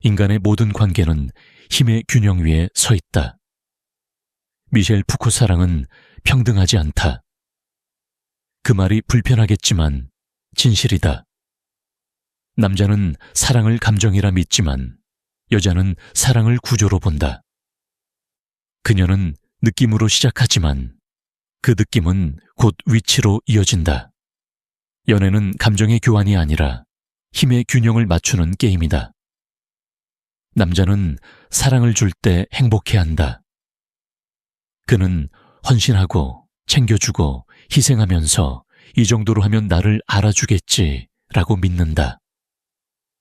인간의 모든 관계는 힘의 균형 위에 서 있다. 미셸 푸코 사랑은 평등하지 않다. 그 말이 불편하겠지만 진실이다. 남자는 사랑을 감정이라 믿지만 여자는 사랑을 구조로 본다. 그녀는 느낌으로 시작하지만 그 느낌은 곧 위치로 이어진다. 연애는 감정의 교환이 아니라 힘의 균형을 맞추는 게임이다. 남자는 사랑을 줄 때 행복해한다. 그는 헌신하고 챙겨주고 희생하면서 이 정도로 하면 나를 알아주겠지 라고 믿는다.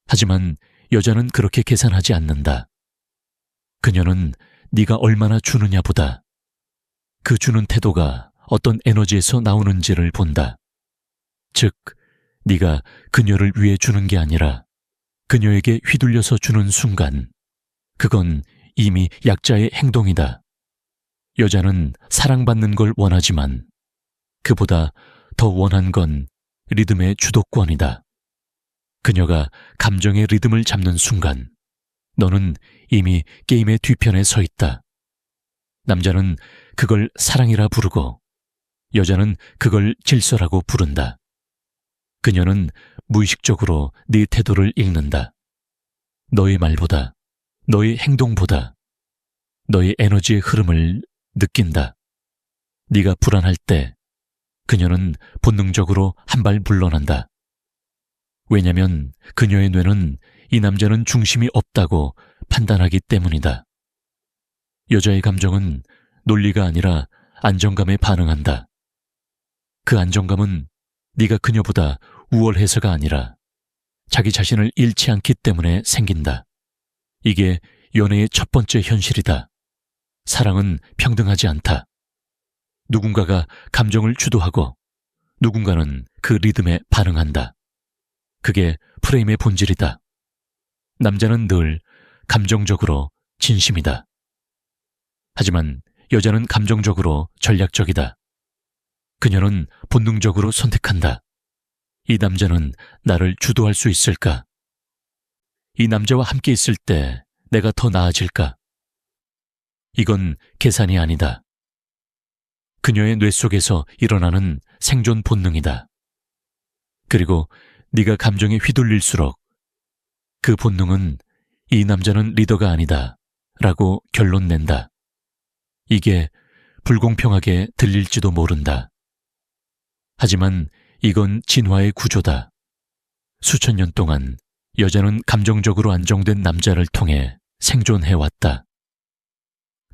하지만 여자는 그렇게 계산하지 않는다. 그녀는 네가 얼마나 주느냐보다 그 주는 태도가 어떤 에너지에서 나오는지를 본다. 즉, 네가 그녀를 위해 주는 게 아니라 그녀에게 휘둘려서 주는 순간, 그건 이미 약자의 행동이다. 여자는 사랑받는 걸 원하지만 그보다 더 원한 건 리듬의 주도권이다. 그녀가 감정의 리듬을 잡는 순간 너는 이미 게임의 뒤편에 서 있다. 남자는 그걸 사랑이라 부르고 여자는 그걸 질서라고 부른다. 그녀는 무의식적으로 네 태도를 읽는다. 너의 말보다, 너의 행동보다 너의 에너지의 흐름을 느낀다. 네가 불안할 때 그녀는 본능적으로 한 발 물러난다. 왜냐면 그녀의 뇌는 이 남자는 중심이 없다고 판단하기 때문이다. 여자의 감정은 논리가 아니라 안정감에 반응한다. 그 안정감은 네가 그녀보다 우월해서가 아니라 자기 자신을 잃지 않기 때문에 생긴다. 이게 연애의 첫 번째 현실이다. 사랑은 평등하지 않다. 누군가가 감정을 주도하고 누군가는 그 리듬에 반응한다. 그게 프레임의 본질이다. 남자는 늘 감정적으로 진심이다. 하지만 여자는 감정적으로 전략적이다. 그녀는 본능적으로 선택한다. 이 남자는 나를 주도할 수 있을까? 이 남자와 함께 있을 때 내가 더 나아질까? 이건 계산이 아니다. 그녀의 뇌 속에서 일어나는 생존 본능이다. 그리고 네가 감정에 휘둘릴수록 그 본능은 이 남자는 리더가 아니다 라고 결론 낸다. 이게 불공평하게 들릴지도 모른다. 하지만 이건 진화의 구조다. 수천 년 동안 여자는 감정적으로 안정된 남자를 통해 생존해왔다.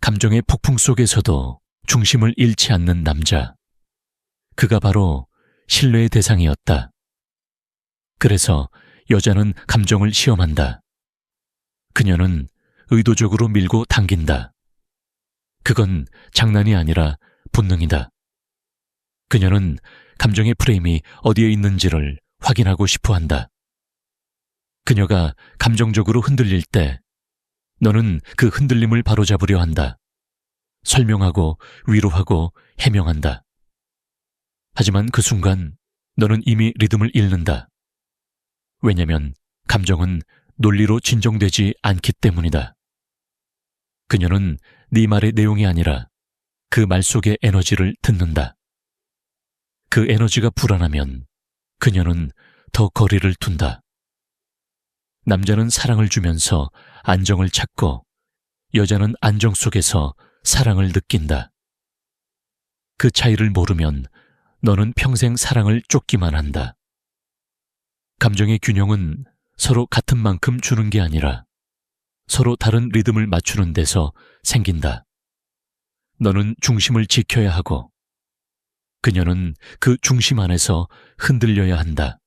감정의 폭풍 속에서도 중심을 잃지 않는 남자. 그가 바로 신뢰의 대상이었다. 그래서 여자는 감정을 시험한다. 그녀는 의도적으로 밀고 당긴다. 그건 장난이 아니라 본능이다. 그녀는 감정의 프레임이 어디에 있는지를 확인하고 싶어 한다. 그녀가 감정적으로 흔들릴 때 너는 그 흔들림을 바로잡으려 한다. 설명하고 위로하고 해명한다. 하지만 그 순간 너는 이미 리듬을 잃는다. 왜냐면 감정은 논리로 진정되지 않기 때문이다. 그녀는 네 말의 내용이 아니라 그 말 속의 에너지를 듣는다. 그 에너지가 불안하면 그녀는 더 거리를 둔다. 남자는 사랑을 주면서 안정을 찾고 여자는 안정 속에서 사랑을 느낀다. 그 차이를 모르면 너는 평생 사랑을 쫓기만 한다. 감정의 균형은 서로 같은 만큼 주는 게 아니라 서로 다른 리듬을 맞추는 데서 생긴다. 너는 중심을 지켜야 하고 그녀는 그 중심 안에서 흔들려야 한다.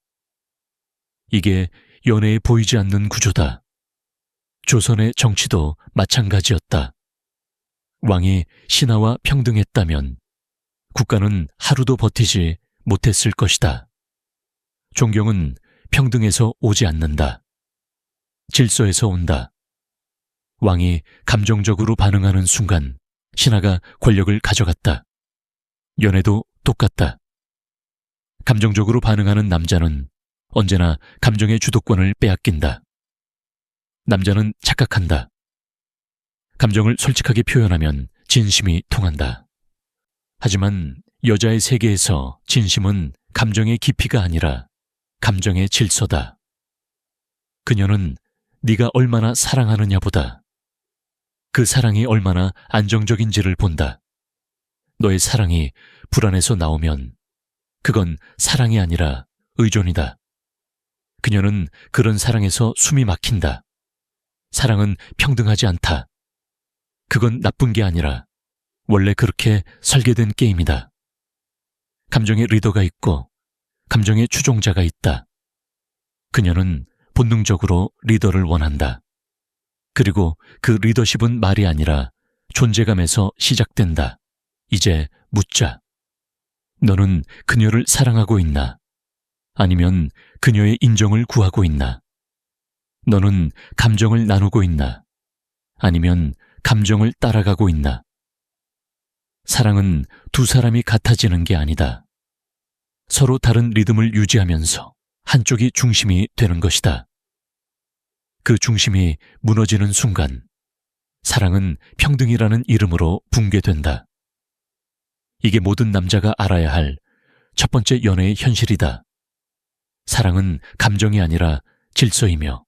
이게 연애에 보이지 않는 구조다. 조선의 정치도 마찬가지였다. 왕이 신하와 평등했다면 국가는 하루도 버티지 못했을 것이다. 존경은 평등에서 오지 않는다. 질서에서 온다. 왕이 감정적으로 반응하는 순간 신하가 권력을 가져갔다. 연애도 똑같다. 감정적으로 반응하는 남자는 언제나 감정의 주도권을 빼앗긴다. 남자는 착각한다. 감정을 솔직하게 표현하면 진심이 통한다. 하지만 여자의 세계에서 진심은 감정의 깊이가 아니라 감정의 질서다. 그녀는 네가 얼마나 사랑하느냐보다 그 사랑이 얼마나 안정적인지를 본다. 너의 사랑이 불안해서 나오면 그건 사랑이 아니라 의존이다. 그녀는 그런 사랑에서 숨이 막힌다. 사랑은 평등하지 않다. 그건 나쁜 게 아니라 원래 그렇게 설계된 게임이다. 감정의 리더가 있고 감정의 추종자가 있다. 그녀는 본능적으로 리더를 원한다. 그리고 그 리더십은 말이 아니라 존재감에서 시작된다. 이제 묻자. 너는 그녀를 사랑하고 있나? 아니면 그녀의 인정을 구하고 있나? 너는 감정을 나누고 있나? 아니면 감정을 따라가고 있나? 사랑은 두 사람이 같아지는 게 아니다. 서로 다른 리듬을 유지하면서 한쪽이 중심이 되는 것이다. 그 중심이 무너지는 순간 사랑은 평등이라는 이름으로 붕괴된다. 이게 모든 남자가 알아야 할 첫 번째 연애의 현실이다. 사랑은 감정이 아니라 질서이며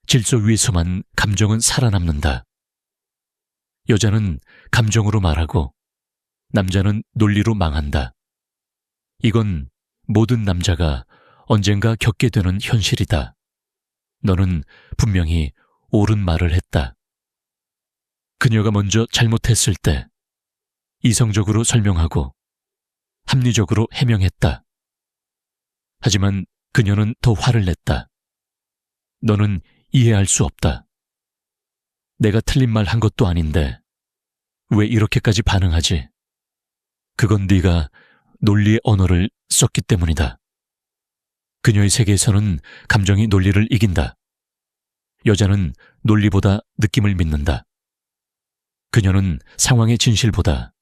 질서 위에서만 감정은 살아남는다. 여자는 감정으로 말하고 남자는 논리로 망한다. 이건 모든 남자가 언젠가 겪게 되는 현실이다. 너는 분명히 옳은 말을 했다. 그녀가 먼저 잘못했을 때 이성적으로 설명하고 합리적으로 해명했다. 하지만 그녀는 더 화를 냈다. 너는 이해할 수 없다. 내가 틀린 말 한 것도 아닌데 왜 이렇게까지 반응하지? 그건 네가 논리의 언어를 썼기 때문이다. 그녀의 세계에서는 감정이 논리를 이긴다. 여자는 논리보다 느낌을 믿는다. 그녀는 상황의 진실보다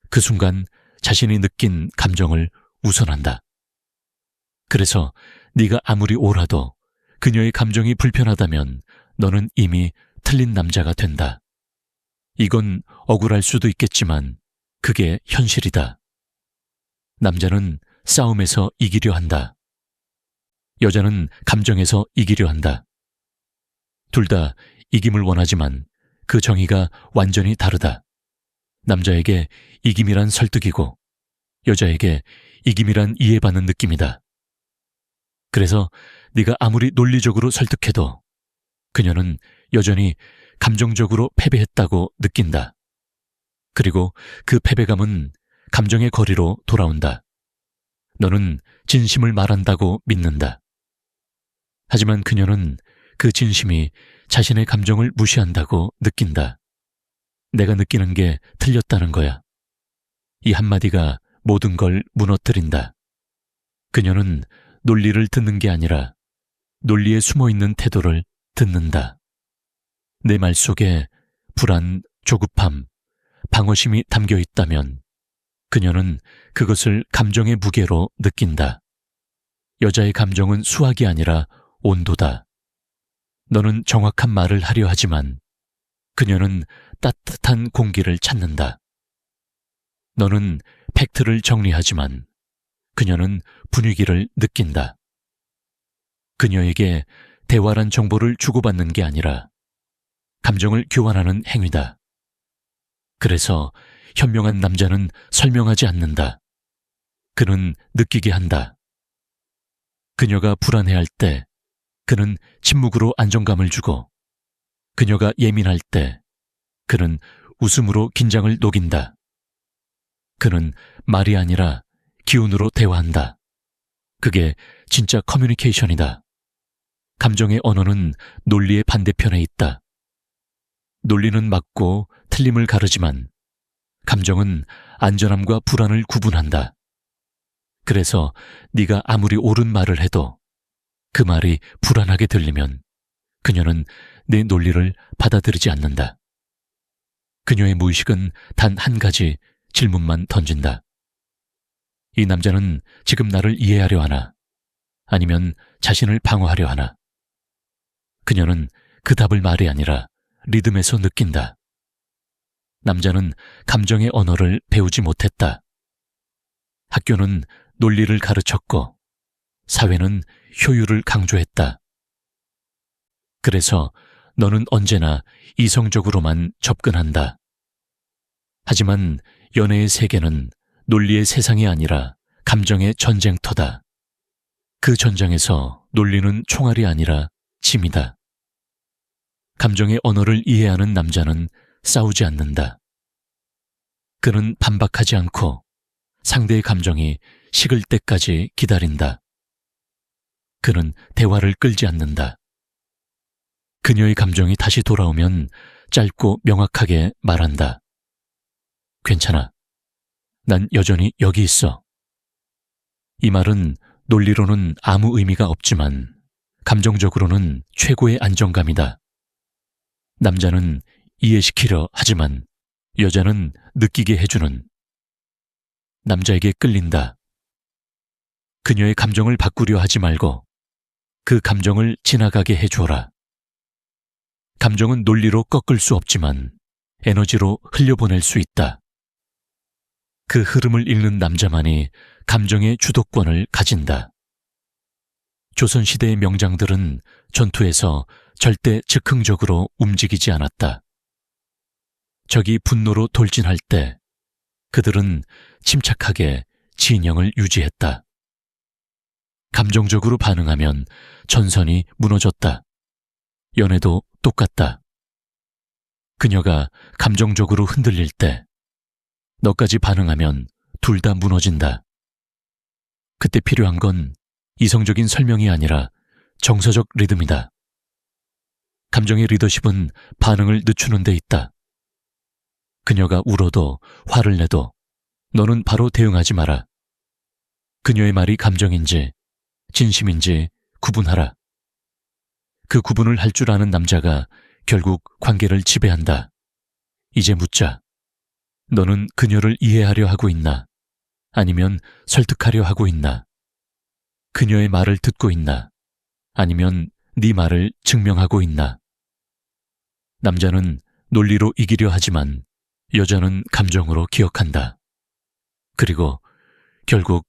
그 순간 자신이 느낀 감정을 우선한다. 그래서 네가 아무리 옳아도 그녀의 감정이 불편하다면 너는 이미 틀린 남자가 된다. 이건 억울할 수도 있겠지만 그게 현실이다. 남자는 싸움에서 이기려 한다. 여자는 감정에서 이기려 한다. 둘 다 이김을 원하지만 그 정의가 완전히 다르다. 남자에게 이김이란 설득이고 여자에게 이김이란 이해받는 느낌이다. 그래서 네가 아무리 논리적으로 설득해도 그녀는 여전히 감정적으로 패배했다고 느낀다. 그리고 그 패배감은 감정의 거리로 돌아온다. 너는 진심을 말한다고 믿는다. 하지만 그녀는 그 진심이 자신의 감정을 무시한다고 느낀다. 내가 느끼는 게 틀렸다는 거야. 이 한마디가 모든 걸 무너뜨린다. 그녀는 논리를 듣는 게 아니라 논리에 숨어있는 태도를 듣는다. 내 말 속에 불안, 조급함, 방어심이 담겨 있다면 그녀는 그것을 감정의 무게로 느낀다. 여자의 감정은 수학이 아니라 온도다. 너는 정확한 말을 하려 하지만 그녀는 따뜻한 공기를 찾는다. 너는 팩트를 정리하지만 그녀는 분위기를 느낀다. 그녀에게 대화란 정보를 주고받는 게 아니라 감정을 교환하는 행위다. 그래서 현명한 남자는 설명하지 않는다. 그는 느끼게 한다. 그녀가 불안해할 때 그는 침묵으로 안정감을 주고 그녀가 예민할 때 그는 웃음으로 긴장을 녹인다. 그는 말이 아니라 기운으로 대화한다. 그게 진짜 커뮤니케이션이다. 감정의 언어는 논리의 반대편에 있다. 논리는 맞고 틀림을 가르지만 감정은 안전함과 불안을 구분한다. 그래서 네가 아무리 옳은 말을 해도 그 말이 불안하게 들리면 그녀는 내 논리를 받아들이지 않는다. 그녀의 무의식은 단 한 가지 질문만 던진다. 이 남자는 지금 나를 이해하려 하나? 아니면 자신을 방어하려 하나? 그녀는 그 답을 말이 아니라 리듬에서 느낀다. 남자는 감정의 언어를 배우지 못했다. 학교는 논리를 가르쳤고 사회는 효율을 강조했다. 그래서 너는 언제나 이성적으로만 접근한다. 하지만 연애의 세계는 논리의 세상이 아니라 감정의 전쟁터다. 그 전장에서 논리는 총알이 아니라 짐이다. 감정의 언어를 이해하는 남자는 싸우지 않는다. 그는 반박하지 않고 상대의 감정이 식을 때까지 기다린다. 그는 대화를 끌지 않는다. 그녀의 감정이 다시 돌아오면 짧고 명확하게 말한다. 괜찮아. 난 여전히 여기 있어. 이 말은 논리로는 아무 의미가 없지만 감정적으로는 최고의 안정감이다. 남자는 이해시키려 하지만 여자는 느끼게 해주는. 남자에게 끌린다. 그녀의 감정을 바꾸려 하지 말고 그 감정을 지나가게 해주어라. 감정은 논리로 꺾을 수 없지만 에너지로 흘려보낼 수 있다. 그 흐름을 읽는 남자만이 감정의 주도권을 가진다. 조선시대의 명장들은 전투에서 절대 즉흥적으로 움직이지 않았다. 적이 분노로 돌진할 때 그들은 침착하게 진영을 유지했다. 감정적으로 반응하면 전선이 무너졌다. 연애도 똑같다. 그녀가 감정적으로 흔들릴 때 너까지 반응하면 둘 다 무너진다. 그때 필요한 건 이성적인 설명이 아니라 정서적 리듬이다. 감정의 리더십은 반응을 늦추는 데 있다. 그녀가 울어도 화를 내도 너는 바로 대응하지 마라. 그녀의 말이 감정인지 진심인지 구분하라. 그 구분을 할 줄 아는 남자가 결국 관계를 지배한다. 이제 묻자. 너는 그녀를 이해하려 하고 있나? 아니면 설득하려 하고 있나? 그녀의 말을 듣고 있나? 아니면 네 말을 증명하고 있나? 남자는 논리로 이기려 하지만 여자는 감정으로 기억한다. 그리고 결국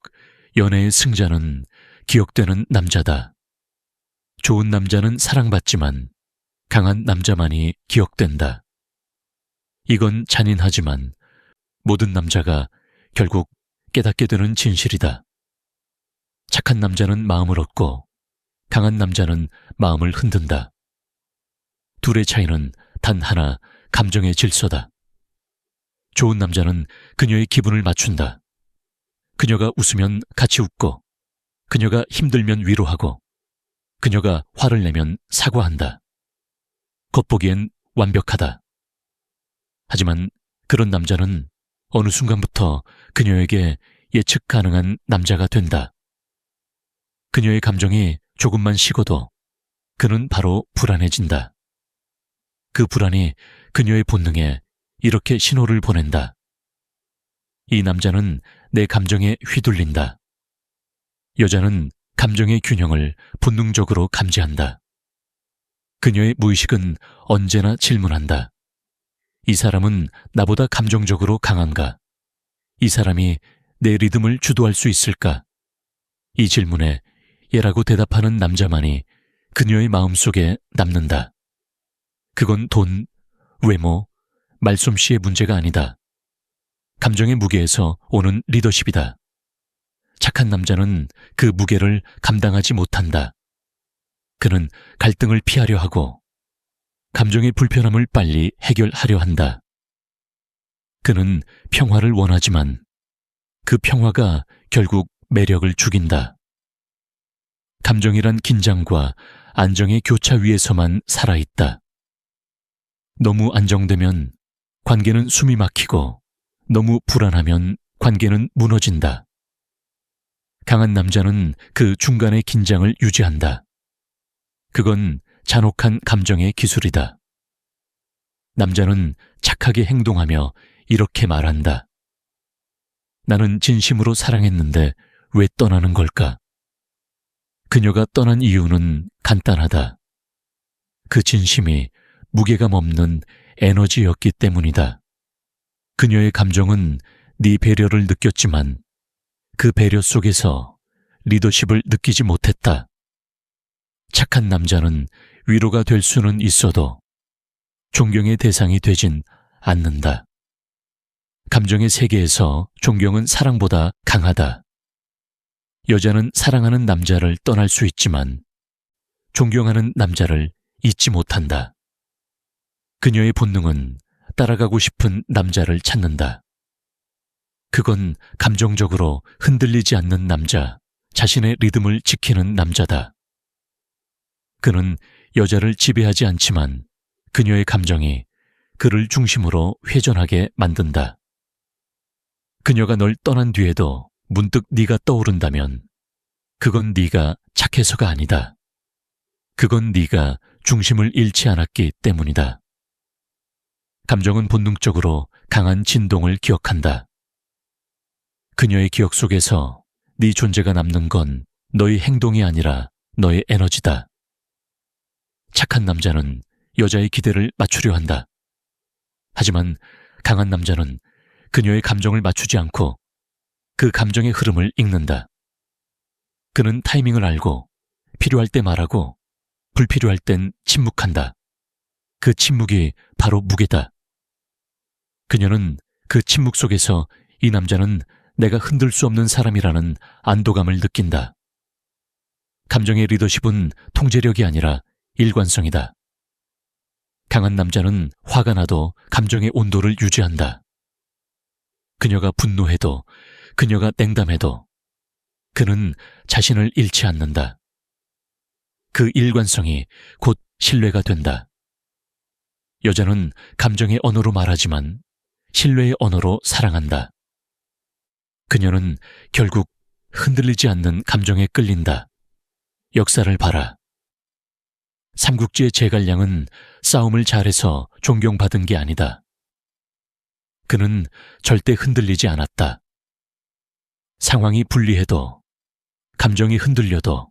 연애의 승자는 기억되는 남자다. 좋은 남자는 사랑받지만 강한 남자만이 기억된다. 이건 잔인하지만 모든 남자가 결국 깨닫게 되는 진실이다. 착한 남자는 마음을 얻고 강한 남자는 마음을 흔든다. 둘의 차이는 단 하나, 감정의 질서다. 좋은 남자는 그녀의 기분을 맞춘다. 그녀가 웃으면 같이 웃고, 그녀가 힘들면 위로하고, 그녀가 화를 내면 사과한다. 겉보기엔 완벽하다. 하지만 그런 남자는 어느 순간부터 그녀에게 예측 가능한 남자가 된다. 그녀의 감정이 조금만 식어도 그는 바로 불안해진다. 그 불안이 그녀의 본능에 이렇게 신호를 보낸다. 이 남자는 내 감정에 휘둘린다. 여자는 감정의 균형을 본능적으로 감지한다. 그녀의 무의식은 언제나 질문한다. 이 사람은 나보다 감정적으로 강한가? 이 사람이 내 리듬을 주도할 수 있을까? 이 질문에 예라고 대답하는 남자만이 그녀의 마음속에 남는다. 그건 돈, 외모, 말솜씨의 문제가 아니다. 감정의 무게에서 오는 리더십이다. 착한 남자는 그 무게를 감당하지 못한다. 그는 갈등을 피하려 하고 감정의 불편함을 빨리 해결하려 한다. 그는 평화를 원하지만 그 평화가 결국 매력을 죽인다. 감정이란 긴장과 안정의 교차 위에서만 살아있다. 너무 안정되면 관계는 숨이 막히고 너무 불안하면 관계는 무너진다. 강한 남자는 그 중간의 긴장을 유지한다. 그건 잔혹한 감정의 기술이다. 남자는 착하게 행동하며 이렇게 말한다. 나는 진심으로 사랑했는데 왜 떠나는 걸까? 그녀가 떠난 이유는 간단하다. 그 진심이 무게감 없는 에너지였기 때문이다. 그녀의 감정은 네 배려를 느꼈지만 그 배려 속에서 리더십을 느끼지 못했다. 착한 남자는 위로가 될 수는 있어도 존경의 대상이 되진 않는다. 감정의 세계에서 존경은 사랑보다 강하다. 여자는 사랑하는 남자를 떠날 수 있지만 존경하는 남자를 잊지 못한다. 그녀의 본능은 따라가고 싶은 남자를 찾는다. 그건 감정적으로 흔들리지 않는 남자, 자신의 리듬을 지키는 남자다. 그는 여자를 지배하지 않지만 그녀의 감정이 그를 중심으로 회전하게 만든다. 그녀가 널 떠난 뒤에도 문득 네가 떠오른다면 그건 네가 착해서가 아니다. 그건 네가 중심을 잃지 않았기 때문이다. 감정은 본능적으로 강한 진동을 기억한다. 그녀의 기억 속에서 네 존재가 남는 건 너의 행동이 아니라 너의 에너지다. 착한 남자는 여자의 기대를 맞추려 한다. 하지만 강한 남자는 그녀의 감정을 맞추지 않고 그 감정의 흐름을 읽는다. 그는 타이밍을 알고 필요할 때 말하고 불필요할 땐 침묵한다. 그 침묵이 바로 무게다. 그녀는 그 침묵 속에서 이 남자는 내가 흔들 수 없는 사람이라는 안도감을 느낀다. 감정의 리더십은 통제력이 아니라 일관성이다. 강한 남자는 화가 나도 감정의 온도를 유지한다. 그녀가 분노해도, 그녀가 냉담해도 그는 자신을 잃지 않는다. 그 일관성이 곧 신뢰가 된다. 여자는 감정의 언어로 말하지만 신뢰의 언어로 사랑한다. 그녀는 결국 흔들리지 않는 감정에 끌린다. 역사를 봐라. 삼국지의 제갈량은 싸움을 잘해서 존경받은 게 아니다. 그는 절대 흔들리지 않았다. 상황이 불리해도, 감정이 흔들려도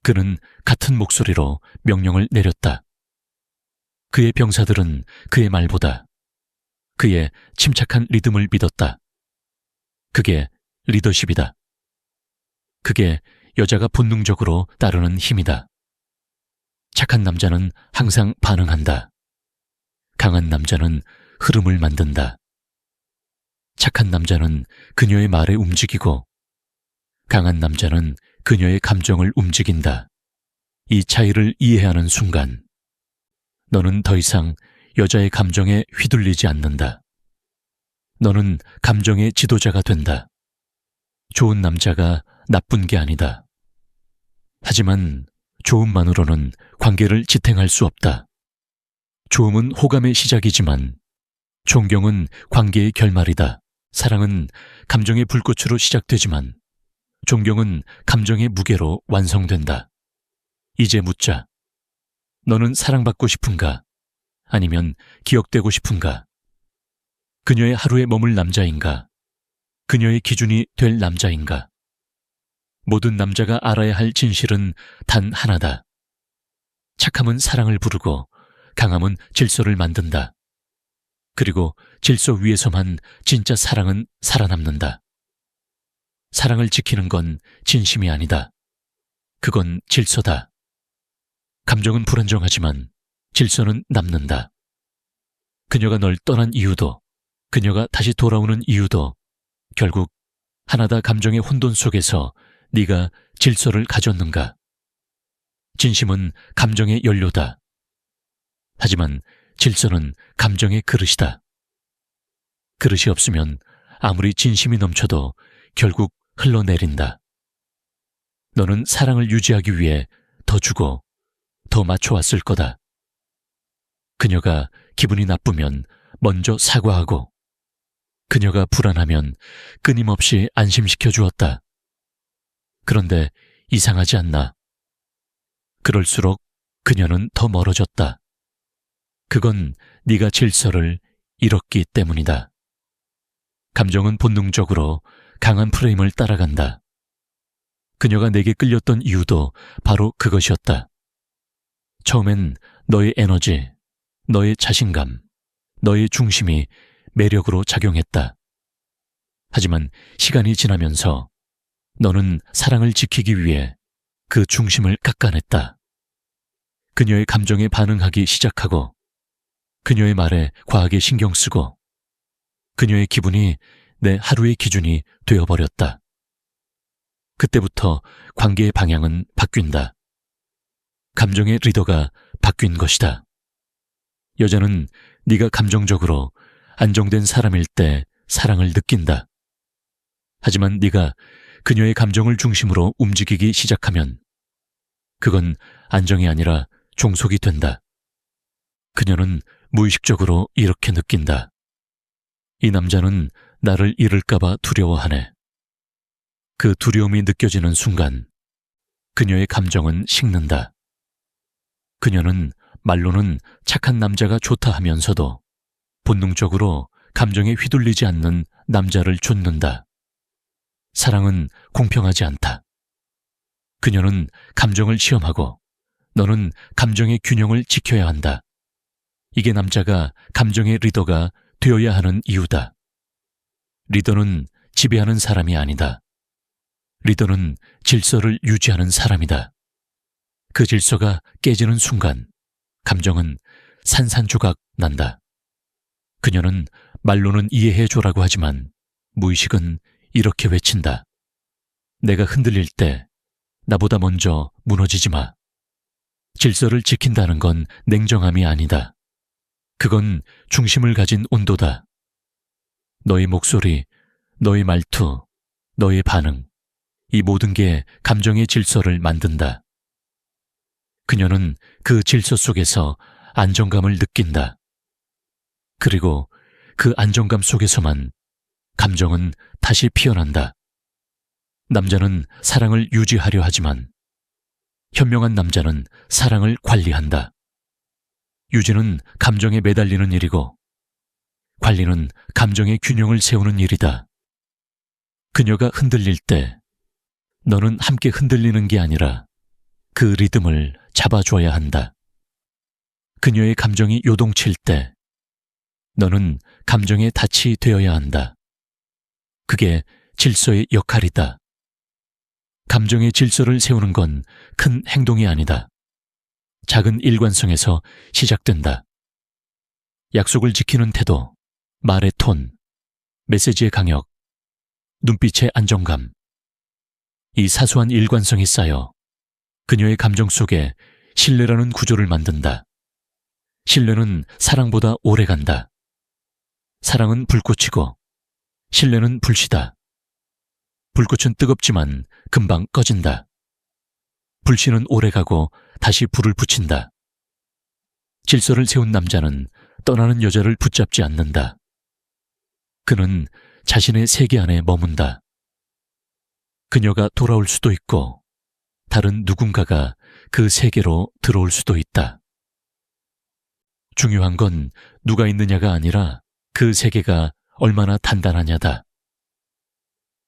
그는 같은 목소리로 명령을 내렸다. 그의 병사들은 그의 말보다 그의 침착한 리듬을 믿었다. 그게 리더십이다. 그게 여자가 본능적으로 따르는 힘이다. 착한 남자는 항상 반응한다. 강한 남자는 흐름을 만든다. 착한 남자는 그녀의 말에 움직이고 강한 남자는 그녀의 감정을 움직인다. 이 차이를 이해하는 순간 너는 더 이상 여자의 감정에 휘둘리지 않는다. 너는 감정의 지도자가 된다. 좋은 남자가 나쁜 게 아니다. 하지만 좋음만으로는 관계를 지탱할 수 없다. 좋음은 호감의 시작이지만 존경은 관계의 결말이다. 사랑은 감정의 불꽃으로 시작되지만 존경은 감정의 무게로 완성된다. 이제 묻자. 너는 사랑받고 싶은가? 아니면 기억되고 싶은가? 그녀의 하루에 머물 남자인가? 그녀의 기준이 될 남자인가? 모든 남자가 알아야 할 진실은 단 하나다. 착함은 사랑을 부르고 강함은 질서를 만든다. 그리고 질서 위에서만 진짜 사랑은 살아남는다. 사랑을 지키는 건 진심이 아니다. 그건 질서다. 감정은 불안정하지만 질서는 남는다. 그녀가 널 떠난 이유도, 그녀가 다시 돌아오는 이유도 결국 하나다. 감정의 혼돈 속에서 네가 질서를 가졌는가? 진심은 감정의 연료다. 하지만 질서는 감정의 그릇이다. 그릇이 없으면 아무리 진심이 넘쳐도 결국 흘러내린다. 너는 사랑을 유지하기 위해 더 주고 더 맞춰왔을 거다. 그녀가 기분이 나쁘면 먼저 사과하고 그녀가 불안하면 끊임없이 안심시켜 주었다. 그런데 이상하지 않나? 그럴수록 그녀는 더 멀어졌다. 그건 네가 질서를 잃었기 때문이다. 감정은 본능적으로 강한 프레임을 따라간다. 그녀가 내게 끌렸던 이유도 바로 그것이었다. 처음엔 너의 에너지, 너의 자신감, 너의 중심이 매력으로 작용했다. 하지만 시간이 지나면서 너는 사랑을 지키기 위해 그 중심을 깎아냈다. 그녀의 감정에 반응하기 시작하고 그녀의 말에 과하게 신경 쓰고 그녀의 기분이 내 하루의 기준이 되어버렸다. 그때부터 관계의 방향은 바뀐다. 감정의 리더가 바뀐 것이다. 여자는 네가 감정적으로 안정된 사람일 때 사랑을 느낀다. 하지만 네가 그녀의 감정을 중심으로 움직이기 시작하면 그건 안정이 아니라 종속이 된다. 그녀는 무의식적으로 이렇게 느낀다. 이 남자는 나를 잃을까봐 두려워하네. 그 두려움이 느껴지는 순간 그녀의 감정은 식는다. 그녀는 말로는 착한 남자가 좋다 하면서도 본능적으로 감정에 휘둘리지 않는 남자를 쫓는다. 사랑은 공평하지 않다. 그녀는 감정을 시험하고 너는 감정의 균형을 지켜야 한다. 이게 남자가 감정의 리더가 되어야 하는 이유다. 리더는 지배하는 사람이 아니다. 리더는 질서를 유지하는 사람이다. 그 질서가 깨지는 순간 감정은 산산조각 난다. 그녀는 말로는 이해해줘라고 하지만 무의식은 이렇게 외친다. 내가 흔들릴 때 나보다 먼저 무너지지 마. 질서를 지킨다는 건 냉정함이 아니다. 그건 중심을 가진 온도다. 너의 목소리, 너의 말투, 너의 반응, 이 모든 게 감정의 질서를 만든다. 그녀는 그 질서 속에서 안정감을 느낀다. 그리고 그 안정감 속에서만 감정은 다시 피어난다. 남자는 사랑을 유지하려 하지만 현명한 남자는 사랑을 관리한다. 유지는 감정에 매달리는 일이고 관리는 감정의 균형을 세우는 일이다. 그녀가 흔들릴 때 너는 함께 흔들리는 게 아니라 그 리듬을 잡아줘야 한다. 그녀의 감정이 요동칠 때 너는 감정의 닻이 되어야 한다. 그게 질서의 역할이다. 감정의 질서를 세우는 건 큰 행동이 아니다. 작은 일관성에서 시작된다. 약속을 지키는 태도, 말의 톤, 메시지의 강역, 눈빛의 안정감. 이 사소한 일관성이 쌓여 그녀의 감정 속에 신뢰라는 구조를 만든다. 신뢰는 사랑보다 오래 간다. 사랑은 불꽃이고 신뢰는 불씨다. 불꽃은 뜨겁지만 금방 꺼진다. 불씨는 오래가고 다시 불을 붙인다. 질서를 세운 남자는 떠나는 여자를 붙잡지 않는다. 그는 자신의 세계 안에 머문다. 그녀가 돌아올 수도 있고 다른 누군가가 그 세계로 들어올 수도 있다. 중요한 건 누가 있느냐가 아니라 그 세계가 얼마나 단단하냐다.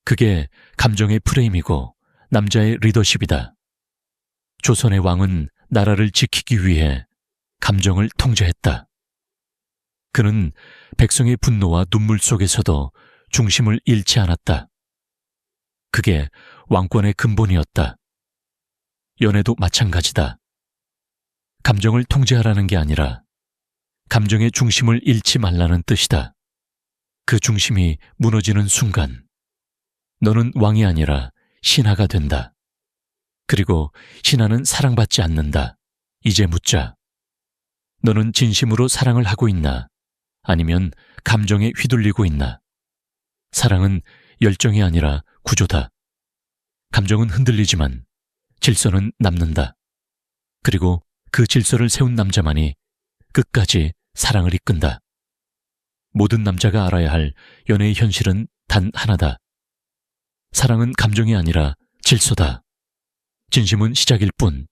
그게 감정의 프레임이고 남자의 리더십이다. 조선의 왕은 나라를 지키기 위해 감정을 통제했다. 그는 백성의 분노와 눈물 속에서도 중심을 잃지 않았다. 그게 왕권의 근본이었다. 연애도 마찬가지다. 감정을 통제하라는 게 아니라 감정의 중심을 잃지 말라는 뜻이다. 그 중심이 무너지는 순간 너는 왕이 아니라 신하가 된다. 그리고 신하는 사랑받지 않는다. 이제 묻자. 너는 진심으로 사랑을 하고 있나? 아니면 감정에 휘둘리고 있나? 사랑은 열정이 아니라 구조다. 감정은 흔들리지만 질서는 남는다. 그리고 그 질서를 세운 남자만이 끝까지 사랑을 이끈다. 모든 남자가 알아야 할 연애의 현실은 단 하나다. 사랑은 감정이 아니라 질서다. 진심은 시작일 뿐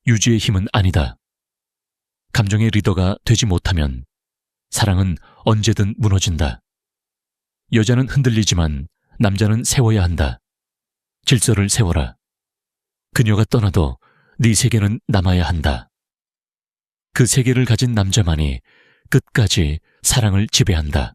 유지의 힘은 아니다. 감정의 리더가 되지 못하면 사랑은 언제든 무너진다. 여자는 흔들리지만 남자는 세워야 한다. 질서를 세워라. 그녀가 떠나도 네 세계는 남아야 한다. 그 세계를 가진 남자만이 끝까지 사랑을 지배한다.